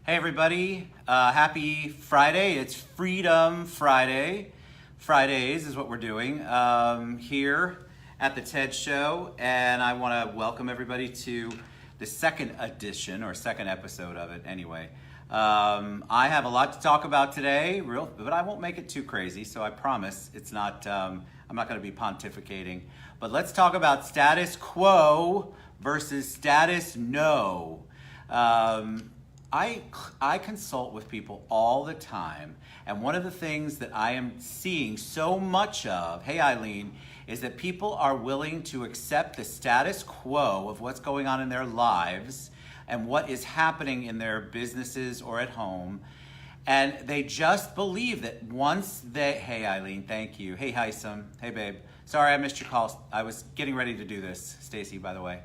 Hey everybody, happy Friday. It's Freedom Friday. Fridays is what we're doing here at the TED Show, and I want to welcome everybody to the second edition, or second episode of it anyway. I have a lot to talk about today, but I won't make it too crazy, so I promise it's not, I'm not going to be pontificating. But let's talk about status quo versus status no. I consult with people all the time, and one of the things that I am seeing so much of, hey Eileen, is that people are willing to accept the status quo of what's going on in their lives and what is happening in their businesses or at home, and they just believe that once they, hey Eileen, thank you, hey Hisam, hey babe, sorry I missed your call, I was getting ready to do this, Stacy, by the way.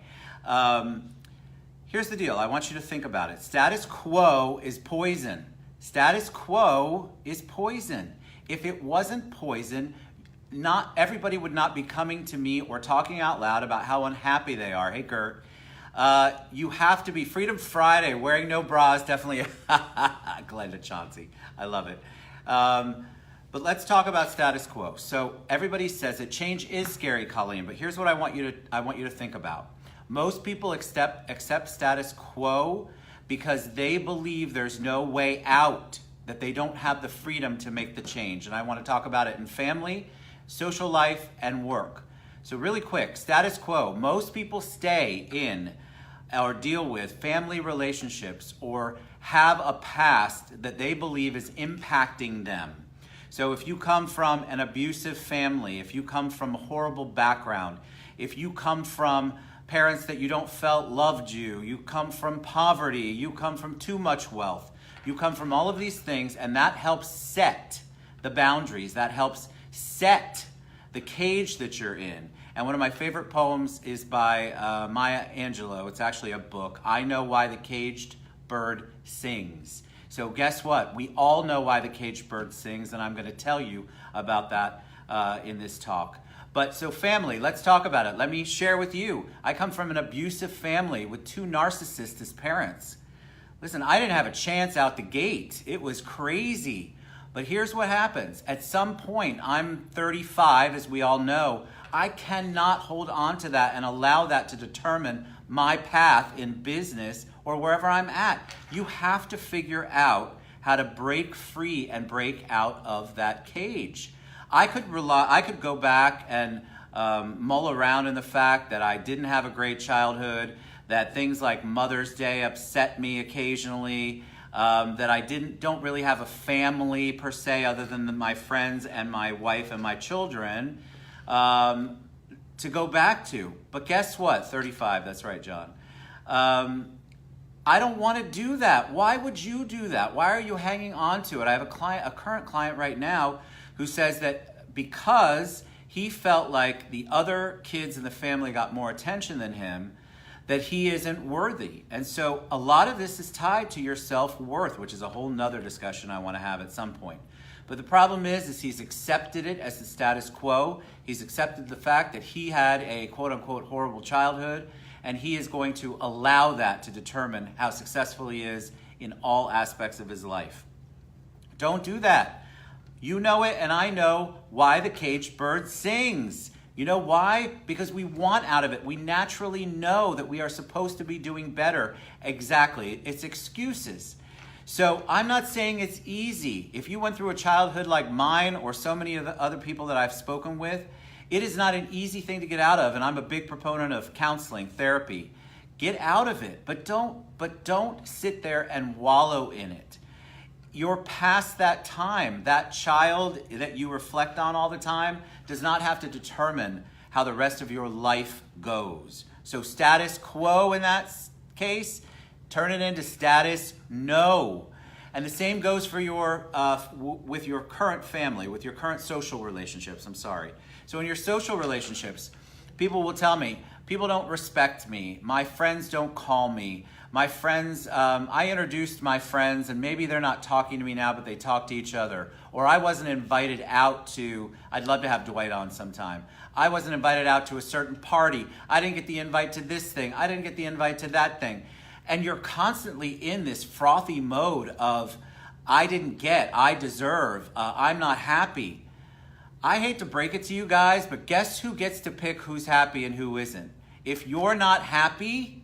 Here's the deal. I want you to think about it. Status quo is poison. Status quo is poison. If it wasn't poison, not everybody would not be coming to me or talking out loud about how unhappy they are. Hey, Gert. You have to be. Freedom Friday, wearing no bras, definitely. Glenda Chauncey. I love it. But let's talk about status quo. So everybody says that change is scary, Colleen, but here's what I want you to think about. Most people accept status quo because they believe there's no way out, that they don't have the freedom to make the change. And I want to talk about it in family, social life, and work. So really quick, status quo. Most people stay in or deal with family relationships or have a past that they believe is impacting them. So if you come from an abusive family, if you come from a horrible background, if you come from parents that you don't felt loved you, you come from poverty, you come from too much wealth, you come from all of these things, and that helps set the boundaries, that helps set the cage that you're in. And one of my favorite poems is by Maya Angelou. It's actually a book, I Know Why the Caged Bird Sings. So guess what? We all know why the caged bird sings, and I'm going to tell you about that in this talk. But so family, let's talk about it. Let me share with you. I come from an abusive family with two narcissists as parents. Listen, I didn't have a chance out the gate. It was crazy. But here's what happens. At some point, I'm 35, as we all know. I cannot hold on to that and allow that to determine my path in business or wherever I'm at. You have to figure out how to break free and break out of that cage. I could go back and mull around in the fact that I didn't have a great childhood, that things like Mother's Day upset me occasionally, that I don't really have a family per se other than my friends and my wife and my children to go back to. But guess what? 35, that's right, John. I don't want to do that. Why would you do that? Why are you hanging on to it? I have a current client right now who says that because he felt like the other kids in the family got more attention than him, that he isn't worthy. And so a lot of this is tied to your self-worth, which is a whole nother discussion I want to have at some point. But the problem is he's accepted it as the status quo. He's accepted the fact that he had a quote-unquote horrible childhood, and he is going to allow that to determine how successful he is in all aspects of his life. Don't do that. You know it, and I know why the caged bird sings. You know why? Because we want out of it. We naturally know that we are supposed to be doing better. Exactly. It's excuses. So I'm not saying it's easy. If you went through a childhood like mine or so many of the other people that I've spoken with, it is not an easy thing to get out of, and I'm a big proponent of counseling, therapy. Get out of it, but don't sit there and wallow in it. You're past that time. That child that you reflect on all the time does not have to determine how the rest of your life goes. So status quo in that case, turn it into status no. And the same goes for your with your current family, with your current social relationships, So in your social relationships, people will tell me, people don't respect me, my friends don't call me, my friends, I introduced my friends and maybe they're not talking to me now, but they talk to each other. Or I wasn't invited out to, I'd love to have Dwight on sometime. I wasn't invited out to a certain party. I didn't get the invite to this thing. I didn't get the invite to that thing. and you're constantly in this frothy mode of, I didn't get, I deserve, I'm not happy. I hate to break it to you guys, but guess who gets to pick who's happy and who isn't? If you're not happy,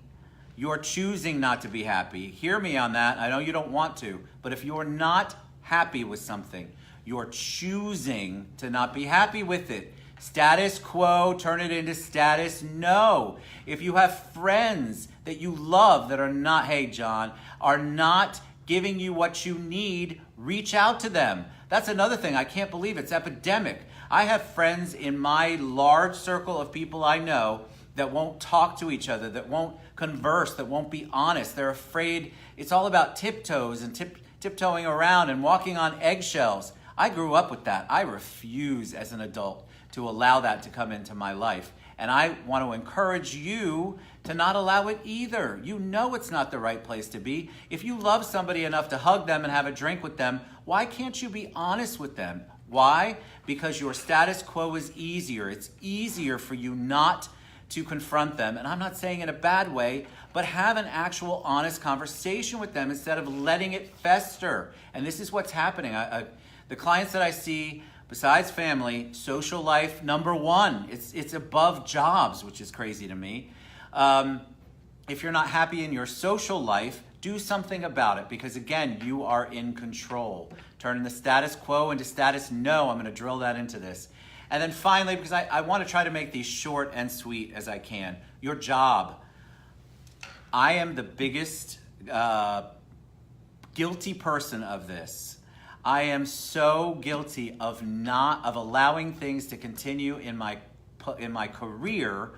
you're choosing not to be happy. Hear me on that. I know you don't want to, but if you're not happy with something, you're choosing to not be happy with it. Status quo, turn it into status no. If you have friends that you love that are not, hey John, are not giving you what you need, reach out to them. That's another thing. I can't believe it's epidemic. I have friends in my large circle of people I know that won't talk to each other, that won't converse, that won't be honest. They're afraid. It's all about tiptoes and tiptoeing around and walking on eggshells. I grew up with that. I refuse as an adult to allow that to come into my life. And I want to encourage you to not allow it either. You know it's not the right place to be. If you love somebody enough to hug them and have a drink with them, why can't you be honest with them? Why? Because your status quo is easier. It's easier for you not to confront them. And I'm not saying in a bad way, but have an actual honest conversation with them instead of letting it fester. And this is what's happening. The clients that I see, besides family, social life, number one. It's above jobs, which is crazy to me. If you're not happy in your social life, do something about it, because again, you are in control. Turning the status quo into status no. I'm going to drill that into this. And then finally, because I want to try to make these short and sweet as I can, your job. I am the biggest guilty person of this. I am so guilty of allowing things to continue in my career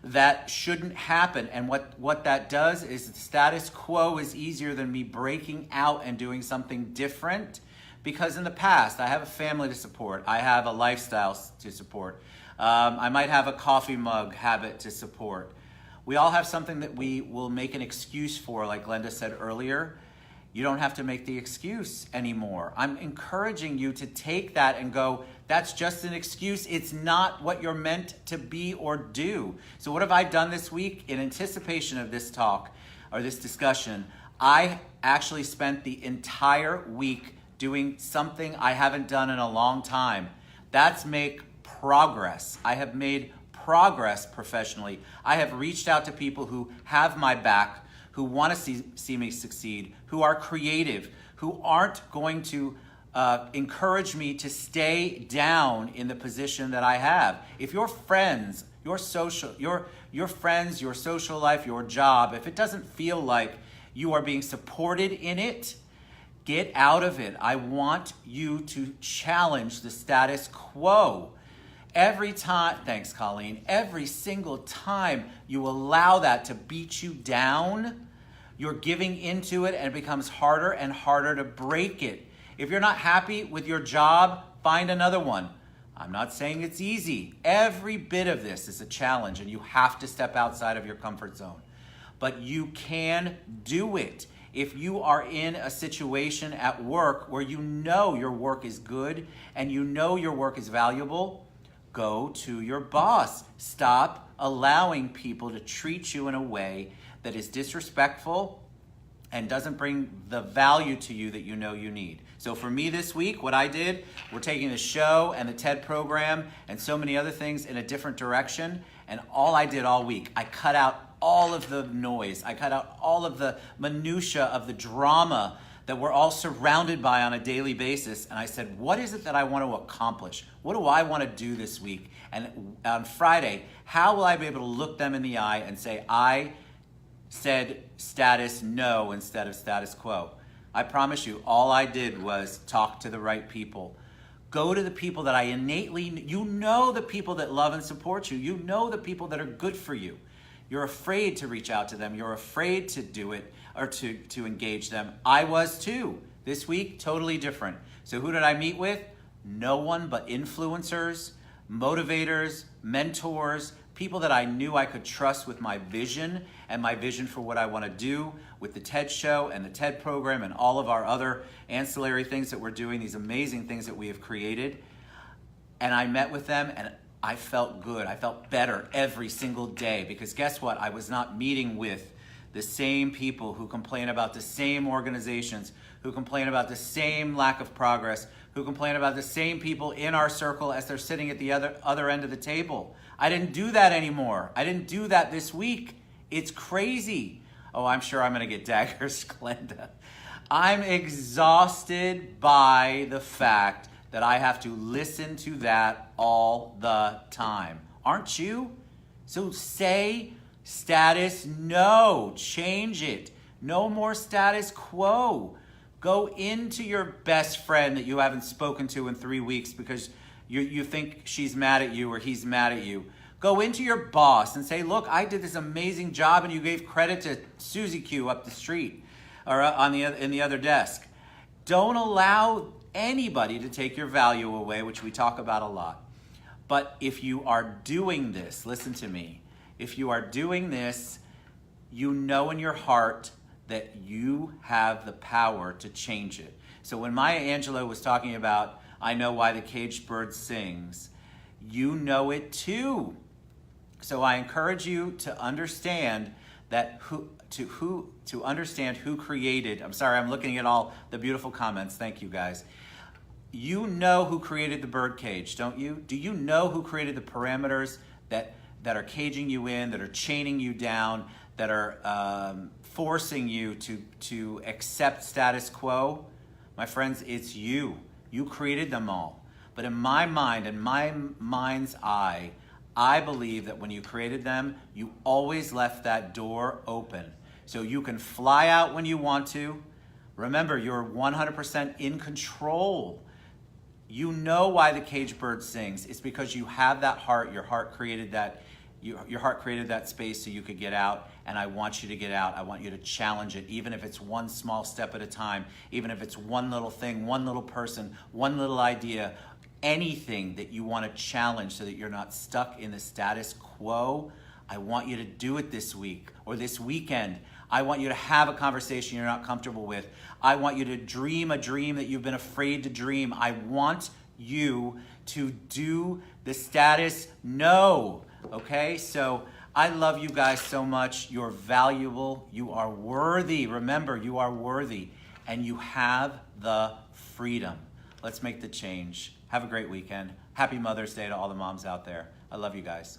that shouldn't happen. And what that does is the status quo is easier than me breaking out and doing something different. Because in the past, I have a family to support. I have a lifestyle to support. I might have a coffee mug habit to support. We all have something that we will make an excuse for, like Glenda said earlier. You don't have to make the excuse anymore. I'm encouraging you to take that and go, that's just an excuse. It's not what you're meant to be or do. So what have I done this week in anticipation of this talk or this discussion? I actually spent the entire week doing something I haven't done in a long time. That's make progress. I have made progress professionally. I have reached out to people who have my back, who want to see me succeed, who are creative, who aren't going to encourage me to stay down in the position that I have. If your friends, your friends, your social life, your job, if it doesn't feel like you are being supported in it, get out of it. I want you to challenge the status quo. Every time, thanks Colleen, every single time you allow that to beat you down, you're giving into it and it becomes harder and harder to break it. If you're not happy with your job, find another one. I'm not saying it's easy. Every bit of this is a challenge and you have to step outside of your comfort zone. But you can do it. If you are in a situation at work where you know your work is good and you know your work is valuable, go to your boss. Stop allowing people to treat you in a way that is disrespectful and doesn't bring the value to you that you know you need. So for me this week, what I did, we're taking the show and the TED program and so many other things in a different direction. And all I did all week, I cut out all of the noise. I cut out all of the minutia of the drama that we're all surrounded by on a daily basis. And I said, what is it that I want to accomplish? What do I want to do this week? And on Friday, how will I be able to look them in the eye and say, I said status no instead of status quo? I promise you, all I did was talk to the right people. Go to the people that I innately, you know the people that love and support you. You know the people that are good for you. You're afraid to reach out to them. You're afraid to do it or to engage them. I was too. This week, totally different. So who did I meet with? No one but influencers, motivators, mentors, people that I knew I could trust with my vision and my vision for what I want to do with the TED show and the TED program and all of our other ancillary things that we're doing, these amazing things that we have created. And I met with them and I felt good. I felt better every single day because guess what? I was not meeting with the same people who complain about the same organizations, who complain about the same lack of progress, who complain about the same people in our circle as they're sitting at the other end of the table. I didn't do that anymore. I didn't do that this week. It's crazy. Oh, I'm sure I'm going to get daggers, Glenda. I'm exhausted by the fact that I have to listen to that all the time. Aren't you? So say status no. Change it. No more status quo. Go into your best friend that you haven't spoken to in 3 weeks because you think she's mad at you or he's mad at you. Go into your boss and say, look, I did this amazing job and you gave credit to Susie Q up the street or in the other desk. Don't allow anybody to take your value away, which we talk about a lot. But if you are doing this, listen to me, if you are doing this, you know in your heart that you have the power to change it. So when Maya Angelou was talking about, I know why the caged bird sings, you know it too. So I encourage you to understand that to understand who created, I'm sorry, I'm looking at all the beautiful comments. Thank you guys. You know who created the bird cage, don't you? Do you know who created the parameters that are caging you in, that are chaining you down, that are forcing you to accept status quo? My friends, it's you. You created them all. But in my mind, in my mind's eye, I believe that when you created them, you always left that door open. So you can fly out when you want to. Remember, you're 100% in control. You know why the caged bird sings. It's because you have that heart. Your heart created that. Your heart created that space so you could get out, and I want you to get out. I want you to challenge it, even if it's one small step at a time, even if it's one little thing, one little person, one little idea, anything that you want to challenge so that you're not stuck in the status quo. I want you to do it this week or this weekend. I want you to have a conversation you're not comfortable with. I want you to dream a dream that you've been afraid to dream. I want you to do the status no. Okay, so I love you guys so much. You're valuable. You are worthy. Remember, you are worthy. And you have the freedom. Let's make the change. Have a great weekend. Happy Mother's Day to all the moms out there. I love you guys.